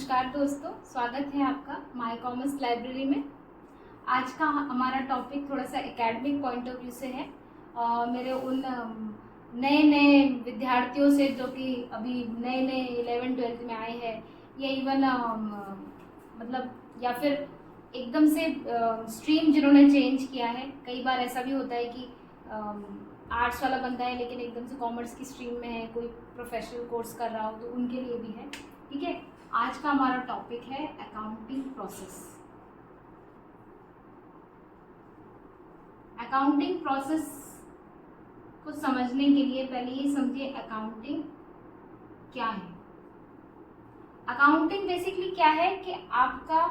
नमस्कार दोस्तों, स्वागत है आपका माय कॉमर्स लाइब्रेरी में। आज का हमारा टॉपिक थोड़ा सा एकेडमिक पॉइंट ऑफ व्यू से है। मेरे उन नए नए विद्यार्थियों से जो कि अभी नए नए 11th-12th में आए हैं, या इवन मतलब या फिर एकदम से स्ट्रीम जिन्होंने चेंज किया है। कई बार ऐसा भी होता है कि आर्ट्स वाला बंदा है लेकिन एकदम से कॉमर्स की स्ट्रीम में है, कोई प्रोफेशनल कोर्स कर रहा हो, तो उनके लिए भी है। ठीक है, आज का हमारा टॉपिक है अकाउंटिंग प्रोसेस। अकाउंटिंग प्रोसेस को समझने के लिए पहले ये समझिए अकाउंटिंग क्या है। अकाउंटिंग बेसिकली क्या है कि आपका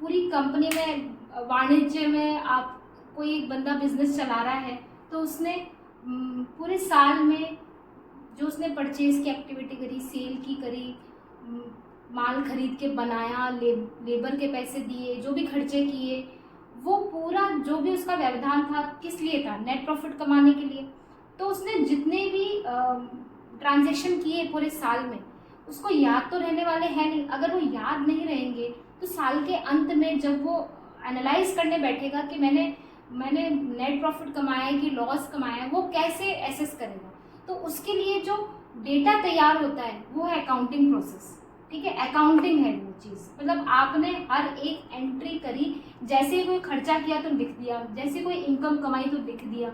पूरी कंपनी में, वाणिज्य में, आप कोई एक बंदा बिजनेस चला रहा है तो उसने पूरे साल में जो उसने परचेज की एक्टिविटी करी, सेल की करी, माल खरीद के बनाया, लेबर के पैसे दिए, जो भी खर्चे किए, वो पूरा जो भी उसका व्यवधान था किस लिए था? नेट प्रॉफिट कमाने के लिए। तो उसने जितने भी ट्रांजैक्शन किए पूरे साल में, उसको याद तो रहने वाले हैं नहीं। अगर वो याद नहीं रहेंगे तो साल के अंत में जब वो एनालाइज करने बैठेगा कि मैंने नेट प्रॉफिट कमाया है कि लॉस कमाया है, वो कैसे एसेस करेगा? तो उसके लिए जो डेटा तैयार होता है वो है अकाउंटिंग प्रोसेस। ठीक है, अकाउंटिंग है वो चीज़। मतलब आपने हर एक एंट्री करी, जैसे कोई खर्चा किया तो लिख दिया, जैसे कोई इनकम कमाई तो लिख दिया।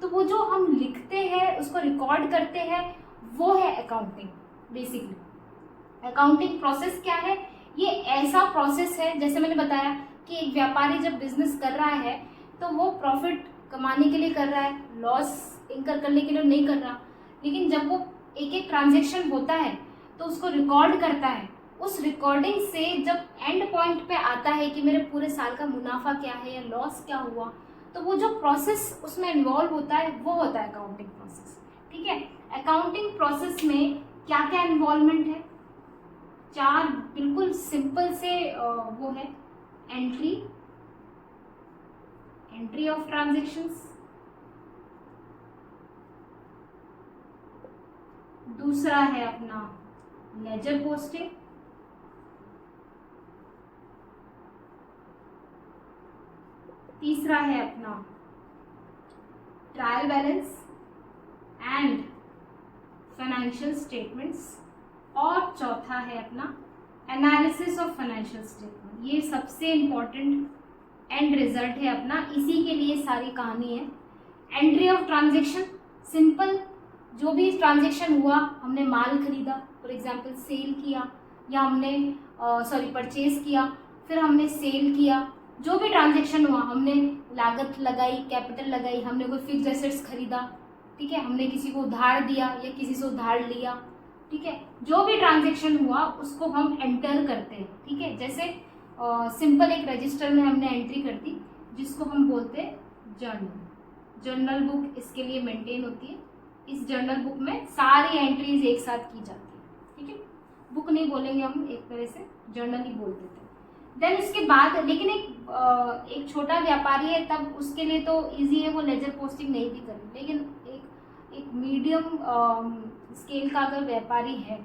तो वो जो हम लिखते हैं, उसको रिकॉर्ड करते हैं, वो है अकाउंटिंग बेसिकली। अकाउंटिंग प्रोसेस क्या है? ये ऐसा प्रोसेस है, जैसे मैंने बताया कि एक व्यापारी जब बिजनेस कर रहा है तो वो प्रॉफिट कमाने के लिए कर रहा है, लॉस इंकर करने के लिए नहीं कर रहा। लेकिन जब वो एक एक ट्रांजेक्शन होता है तो उसको रिकॉर्ड करता है। उस रिकॉर्डिंग से जब एंड पॉइंट पे आता है कि मेरे पूरे साल का मुनाफा क्या है या लॉस क्या हुआ, तो वो जो प्रोसेस उसमें इन्वॉल्व होता है वो होता है अकाउंटिंग प्रोसेस। ठीक है, अकाउंटिंग प्रोसेस में क्या क्या इन्वॉल्वमेंट है? 4 बिल्कुल सिंपल से वो है। एंट्री ऑफ ट्रांजेक्शंस, दूसरा है अपना लेजर पोस्टिंग, तीसरा है अपना trial balance and financial statements, और चौथा है अपना एनालिसिस ऑफ फाइनेंशियल स्टेटमेंट। ये सबसे इम्पॉर्टेंट एंड रिजल्ट है अपना, इसी के लिए सारी कहानी है। एंट्री ऑफ ट्रांजेक्शन, सिंपल, जो भी ट्रांजेक्शन हुआ, हमने माल खरीदा, फॉर एग्जांपल सेल किया, या हमने परचेज किया, फिर हमने सेल किया, जो भी ट्रांजेक्शन हुआ, हमने लागत लगाई, कैपिटल लगाई, हमने कोई फिक्स्ड एसेट्स खरीदा, ठीक है, हमने किसी को उधार दिया या किसी से उधार लिया। ठीक है, जो भी ट्रांजेक्शन हुआ उसको हम एंटर करते हैं। ठीक है, जैसे सिंपल एक रजिस्टर में हमने एंट्री कर दी, जिसको हम बोलते हैं जर्नल बुक इसके लिए मेंटेन होती है। इस जर्नल बुक में सारी एंट्रीज एक साथ की जाती है। ठीक है, बुक नहीं बोलेंगे हम, एक तरह से जर्नल ही बोल देते हैं। देन उसके बाद लेकिन एक छोटा व्यापारी है, तब उसके लिए तो इजी है, वो लेजर पोस्टिंग नहीं भी करे। लेकिन एक मीडियम स्केल का अगर व्यापारी है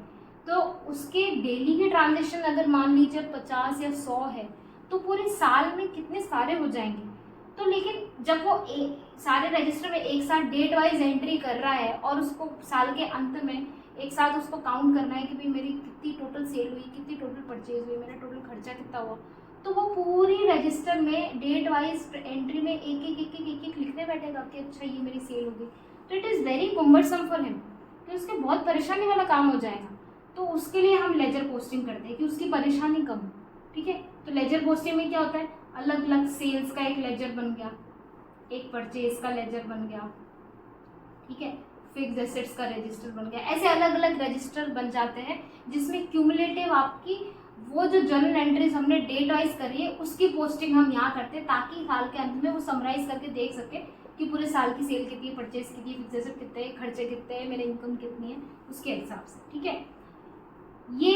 तो उसके डेली के ट्रांजेक्शन अगर मान लीजिए 50 या 100 है, तो पूरे साल में कितने सारे हो जाएंगे। तो लेकिन जब वो सारे रजिस्टर में एक साथ डेट वाइज एंट्री कर रहा है और उसको साल के अंत में एक साथ उसको काउंट करना है कि भाई मेरी कितनी टोटल सेल हुई, कितनी टोटल परचेज हुई, मेरा टोटल खर्चा कितना हुआ, तो वो पूरी रजिस्टर में डेट वाइज एंट्री में एक लिखने बैठेगा कि अच्छा ये मेरी सेल हो गई। तो it is very cumbersome for him, तो उसके बहुत परेशानी वाला काम हो जाएगा। तो उसके लिए हम लेजर पोस्टिंग करते हैं कि उसकी परेशानी कम हो। ठीक है, तो लेजर पोस्टिंग में क्या होता है, अलग अलग सेल्स का एक लेजर बन गया, एक परचेज का लेजर बन गया, ठीक है, फिक्स्ड एसेट्स का रजिस्टर बन गया। ऐसे अलग अलग रजिस्टर बन जाते हैं जिसमें क्यूमुलेटिव आपकी वो जो जर्नल एंट्रीज हमने डेट वाइज करी है उसकी पोस्टिंग हम यहाँ करते हैं, ताकि साल के अंत में वो समराइज करके देख सके कि पूरे साल की सेल कितनी है, परचेज कितनी है, फिक्स्ड एसेट कितने हैं, खर्चे कितने हैं, मेरे इनकम कितनी है, उसके हिसाब से। ठीक है, ये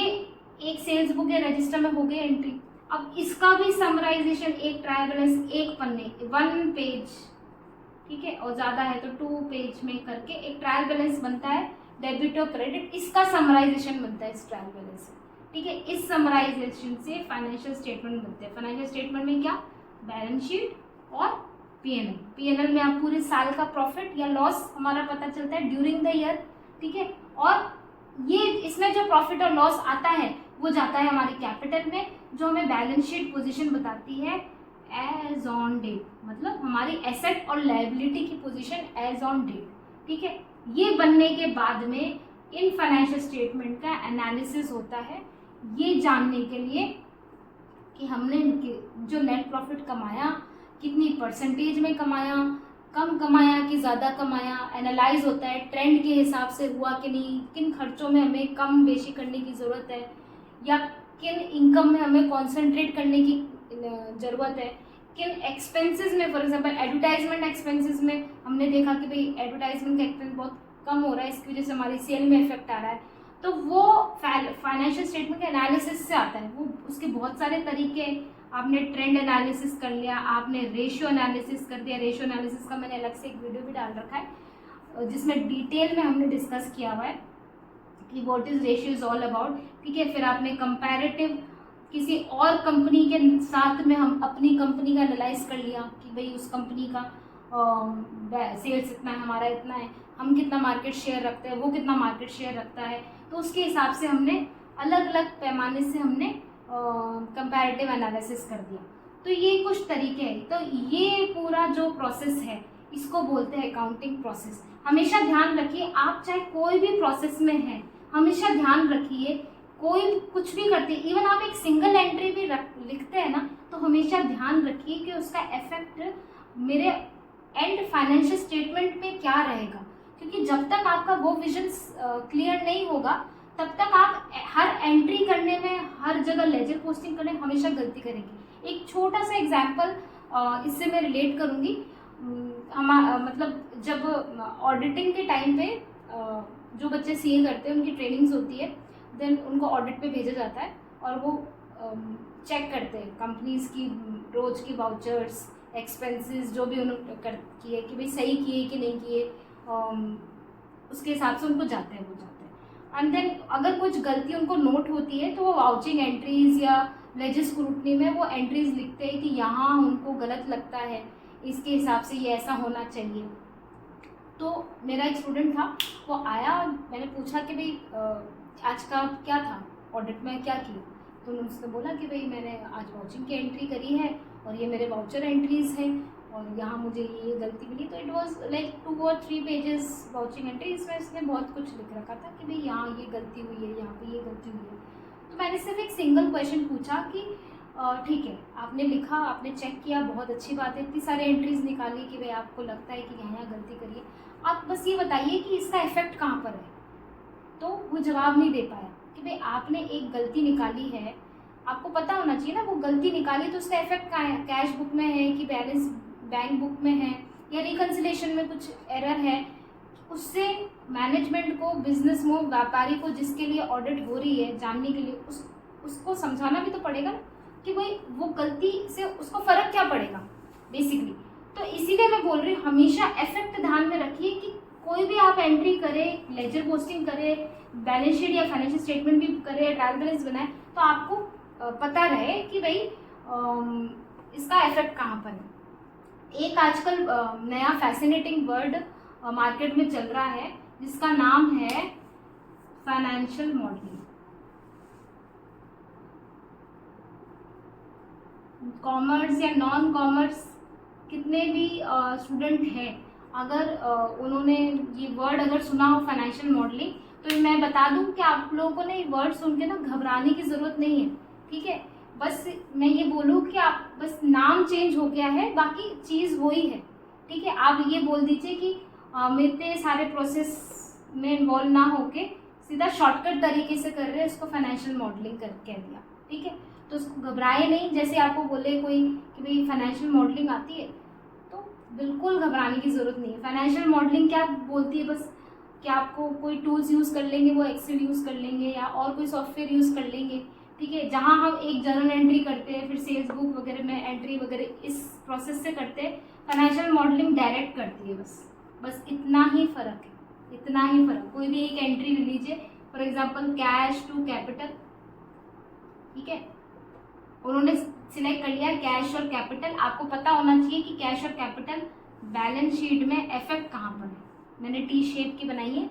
एक सेल्स बुक या रजिस्टर में हो गई एंट्री। अब इसका भी समराइजेशन, एक ट्रायल बैलेंस, एक पन्ने, 1 पेज, ठीक है, और ज़्यादा है तो 2 पेज में करके एक ट्रायल बैलेंस बनता है, डेबिट और क्रेडिट, इसका समराइजेशन बनता है इस ट्रायल बैलेंस से। ठीक है। इस समराइजेशन से फाइनेंशियल स्टेटमेंट बनते हैं। फाइनेंशियल स्टेटमेंट में क्या, बैलेंस शीट और पीएनएल। पीएनएल में आप पूरे साल का प्रॉफिट या लॉस हमारा पता चलता है ड्यूरिंग द ईयर, ठीक है। और ये इसमें जो प्रॉफिट और लॉस आता है वो जाता है हमारे कैपिटल में, जो हमें बैलेंस शीट पोजीशन बताती है एज ऑन डेट, मतलब हमारी एसेट और लायबिलिटी की पोजीशन एज ऑन डेट, ठीक है। ये बनने के बाद में इन फाइनेंशियल स्टेटमेंट का एनालिसिस होता है, ये जानने के लिए कि हमने जो नेट प्रॉफिट कमाया कितनी परसेंटेज में कमाया, कम कमाया कि ज़्यादा कमाया, एनालाइज होता है ट्रेंड के हिसाब से हुआ कि नहीं, किन खर्चों में हमें कम बेशी करने की ज़रूरत है या किन इनकम में हमें कॉन्सेंट्रेट करने की ज़रूरत है, किन एक्सपेंसेस में, फॉर एग्जांपल एडवर्टाइजमेंट एक्सपेंसेस में हमने देखा कि भाई एडवर्टाइजमेंट का एक्सपेंस बहुत कम हो रहा है, इसकी वजह से हमारी सेल में इफेक्ट आ रहा है। तो वो फाइनेंशियल स्टेटमेंट के एनालिसिस से आता है। वो उसके बहुत सारे तरीके, आपने ट्रेंड एनालिसिस कर लिया, आपने रेशियो एनालिसिस कर दिया। रेशियो एनालिसिस का मैंने अलग से एक वीडियो भी डाल रखा है जिसमें डिटेल में हमने डिस्कस किया हुआ है कि what is ratio is all about, ठीक है। फिर आपने कंपैरेटिव किसी और कंपनी के साथ में हम अपनी कंपनी का एनालाइज कर लिया कि भाई उस कंपनी का सेल्स इतना है, हमारा इतना है, हम कितना मार्केट शेयर रखते हैं, वो कितना मार्केट शेयर रखता है, तो उसके हिसाब से हमने अलग अलग पैमाने से हमने कंपैरेटिव एनालिसिस कर दिया। तो ये कुछ तरीके हैं। तो ये पूरा जो प्रोसेस है इसको बोलते हैं अकाउंटिंग प्रोसेस। हमेशा ध्यान रखिए, आप चाहे कोई भी प्रोसेस में हैं, हमेशा ध्यान रखिए, कोई कुछ भी करते, इवन आप एक सिंगल एंट्री भी लिखते हैं ना, तो हमेशा ध्यान रखिए कि उसका इफेक्ट मेरे एंड फाइनेंशियल स्टेटमेंट में क्या रहेगा। क्योंकि जब तक आपका वो विजन क्लियर नहीं होगा तब तक आप हर एंट्री करने में, हर जगह लेजर पोस्टिंग करने में हमेशा गलती करेंगे। एक छोटा सा एग्जांपल इससे मैं रिलेट करूँगी। मतलब जब ऑडिटिंग के टाइम पे जो बच्चे सीए करते हैं उनकी ट्रेनिंग्स होती है, देन उनको ऑडिट पे भेजा जाता है और वो चेक करते हैं कंपनीज की रोज की वाउचर्स, एक्सपेंसेस जो भी उन्होंने किए कि भाई सही किए कि नहीं किए, उसके हिसाब से उनको जाते हैं, वो जाते हैं। एंड देन अगर कुछ गलती उनको नोट होती है तो वो वाउचिंग एंट्रीज या लेजर स्क्रूटनी में वो एंट्रीज लिखते हैं कि यहाँ उनको गलत लगता है, इसके हिसाब से ये ऐसा होना चाहिए। तो मेरा एक स्टूडेंट था, वो आया, मैंने पूछा कि भाई आज का क्या था, ऑडिट में क्या किया, तो उसने बोला कि भाई मैंने आज वाउचिंग की एंट्री करी है और ये मेरे वाउचर एंट्रीज हैं और यहाँ मुझे ये गलती मिली। तो it was like 2 or 3 pages vouching entry, इसमें इसने बहुत कुछ लिख रखा था कि भाई यहाँ ये गलती हुई है, यहाँ पे ये गलती हुई है। तो मैंने सिर्फ एक सिंगल क्वेश्चन पूछा कि ठीक है, आपने लिखा, आपने चेक किया, बहुत अच्छी बात है, इतनी सारी एंट्रीज निकाली कि भाई आपको लगता है कि यहाँ गलती करिए, आप बस ये बताइए कि इसका इफेक्ट कहाँ पर है। तो वो जवाब नहीं दे पाया कि भाई आपने एक गलती निकाली है, आपको पता होना चाहिए ना वो गलती निकाली तो उसका इफेक्ट कहाँ है, कैश बुक में है कि बैलेंस बैंक बुक में है या रिकन्सिलेशन में कुछ एरर है। उससे मैनेजमेंट को, बिजनेस में, व्यापारी को जिसके लिए ऑडिट हो रही है जानने के लिए उसको समझाना भी तो पड़ेगा ना कि भाई वो गलती से उसको फ़र्क क्या पड़ेगा बेसिकली। तो इसीलिए मैं बोल रही हूँ हमेशा इफेक्ट ध्यान में रखिए कि कोई भी आप एंट्री करें, लेजर पोस्टिंग करें, बैलेंस शीट या फाइनेंशियल स्टेटमेंट भी करें, ट्रायल बैलेंस बनाए, तो आपको पता रहे कि भाई इसका इफेक्ट कहाँ पर है। एक आजकल नया फैसिनेटिंग वर्ड मार्केट में चल रहा है जिसका नाम है फाइनेंशियल मॉडलिंग। कॉमर्स या नॉन कॉमर्स कितने भी स्टूडेंट हैं, अगर उन्होंने ये वर्ड अगर सुना हो फाइनेंशियल मॉडलिंग, तो मैं बता दूं कि आप लोगों को ने वर्ड सुन के ना घबराने की ज़रूरत नहीं है, ठीक है। बस मैं ये बोलूँ कि आप बस नाम चेंज हो गया है, बाकी चीज़ वही है, ठीक है। आप ये बोल दीजिए कि मेरे सारे प्रोसेस में इन्वॉल्व ना होके सीधा शॉर्टकट तरीके से कर रहे हैं, इसको फाइनेंशियल मॉडलिंग कर कह दिया, ठीक है। तो उसको घबराए नहीं। जैसे आपको बोले कोई कि भाई फाइनेंशियल मॉडलिंग आती है, तो बिल्कुल घबराने की ज़रूरत नहीं है। फाइनेंशियल मॉडलिंग क्या बोलती है, बस कि आपको कोई टूल्स यूज़ कर लेंगे, वो एक्सेल यूज़ कर लेंगे या और कोई सॉफ्टवेयर यूज़ कर लेंगे, ठीक है। जहाँ हम एक जर्नल एंट्री करते हैं, फिर सेल्स बुक वगैरह में एंट्री वगैरह इस प्रोसेस से करते हैं, फाइनेंशियल मॉडलिंग डायरेक्ट करती है। बस इतना ही फ़र्क है, इतना ही फ़र्क। कोई भी एक एंट्री ले लीजिए, for example cash to capital, ठीक है, उन्होंने सिलेक्ट कर लिया कैश और कैपिटल। आपको पता होना चाहिए कि कैश और कैपिटल बैलेंस शीट में इफेक्ट कहाँ पर है। मैंने टी शेप की बनाई है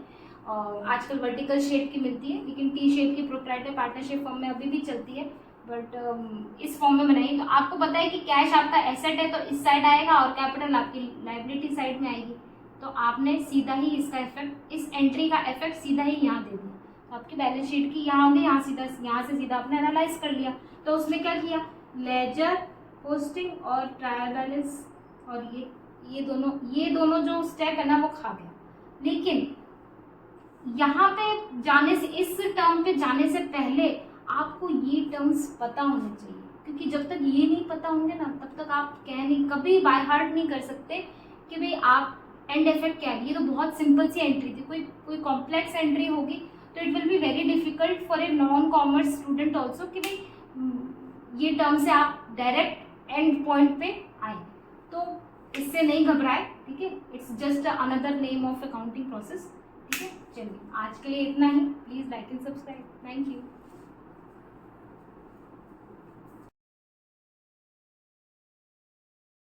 और आजकल वर्टिकल शेप की मिलती है, लेकिन टी शेप की प्रोप्राइटर पार्टनरशिप फॉर्म में अभी भी चलती है, बट इस फॉर्म में बनाई। तो आपको पता है कि कैश आपका एसेट है तो इस साइड आएगा और कैपिटल आपकी लाइबिलिटी साइड में आएगी, तो आपने सीधा ही इसका इफेक्ट, इस एंट्री का इफेक्ट सीधा ही यहाँ दे दिया। तो आपकी बैलेंस शीट की यहाँ होगी, यहाँ सीधा, यहाँ से सीधा आपने एनालाइज कर लिया। तो उसमें क्या किया, लेजर, पोस्टिंग और ट्रायल बैलेंस, और ये दोनों जो स्टेप है ना वो खा गया। लेकिन यहाँ पे जाने से, इस टर्म पे जाने से पहले आपको ये टर्म्स पता होने चाहिए, क्योंकि जब तक ये नहीं पता होंगे ना तब तक आप कभी बाय हार्ट नहीं कर सकते कि भाई आप एंड इफेक्ट क्या है। ये तो बहुत सिंपल सी एंट्री थी, कोई कॉम्प्लेक्स एंट्री होगी तो it will be very difficult for a non commerce student also कि भाई ये टर्म से आप डायरेक्ट एंड पॉइंट पे आए। तो इससे नहीं घबराए, ठीक है, it's just another name of accounting process. ठीक है, चलिए आज के लिए इतना ही। Please like and subscribe. Thank you.